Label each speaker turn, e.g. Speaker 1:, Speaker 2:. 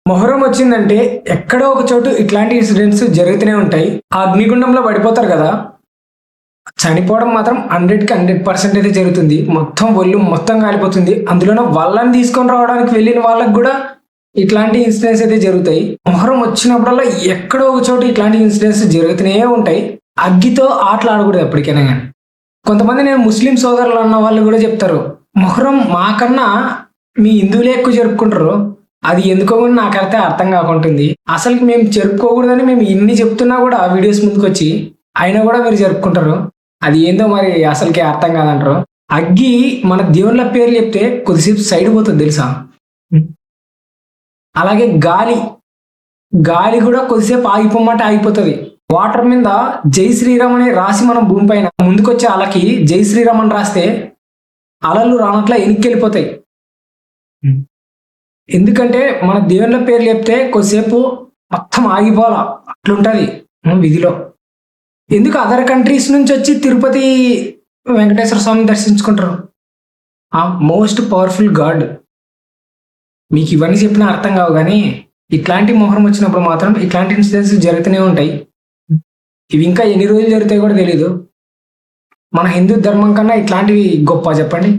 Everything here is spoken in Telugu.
Speaker 1: మొహరం వచ్చిందంటే ఎక్కడో ఒక చోటు ఇట్లాంటి ఇన్సిడెంట్స్ జరుగుతూనే ఉంటాయి. ఆ అగ్నిగుండంలో పడిపోతారు కదా! చనిపోవడం మాత్రం 100కి 100% అయితే జరుగుతుంది. మొత్తం ఒళ్ళు మొత్తం కాలిపోతుంది. అందులోనూ వాళ్ళని తీసుకొని రావడానికి వెళ్ళిన వాళ్ళకి కూడా ఇట్లాంటి ఇన్సిడెంట్స్ అయితే జరుగుతాయి. మొహరం వచ్చినప్పుడల్లా ఎక్కడో ఒక చోట ఇట్లాంటి ఇన్సిడెంట్స్ జరుగుతూనే ఉంటాయి. అగ్గితో ఆటలు ఆడకూడదు ఎప్పటికైనా గాని. కొంతమంది నేను ముస్లిం సోదరులు అన్న వాళ్ళు కూడా చెప్తారు. మొహరం మాకన్నా మీ హిందువులే ఎక్కువ జరుపుకుంటారు. అది ఎందుకో కూడా నాకైతే అర్థం కాకుంటుంది. అసలుకి మేము జరుపుకోకూడదని మేము ఇన్ని చెప్తున్నా కూడా వీడియోస్ ముందుకొచ్చి అయినా కూడా మీరు జరుపుకుంటారు. అది ఏందో మరి అసలుకి అర్థం కాదంటారు. అగ్గి మన దేవుళ్ళ పేర్లు చెప్తే కొద్దిసేపు సైడ్ పోతుంది తెలుసా. అలాగే గాలి గాలి కూడా కొద్దిసేపు ఆగిపోమంటే ఆగిపోతుంది. వాటర్ మీద జై శ్రీరామ్ అని రాసి మనం భూమిపైన ముందుకొచ్చే అలకి జై శ్రీరామ్ అని రాస్తే అలలు రానట్లా వెనక్కి వెళ్ళిపోతాయి. ఎందుకంటే మన దేవుళ్ళ పేర్లు చెప్తే కొద్దిసేపు మొత్తం ఆగిపోవాలా అట్లుంటది విధిలో. ఎందుకు అదర్ కంట్రీస్ నుంచి వచ్చి తిరుపతి వెంకటేశ్వర స్వామిని దర్శించుకుంటారు? ఆ మోస్ట్ పవర్ఫుల్ గాడ్. మీకు ఇవన్నీ చెప్పినా అర్థం కావు, కానీ ఇట్లాంటి మొహరం వచ్చినప్పుడు మాత్రం ఇట్లాంటి ఇన్సిడెంట్స్ జరుగుతూనే ఉంటాయి. ఇవి ఇంకా ఎన్ని రోజులు జరుగుతాయో కూడా తెలీదు. మన హిందూ ధర్మం కన్నా ఇట్లాంటివి గొప్ప చెప్పండి.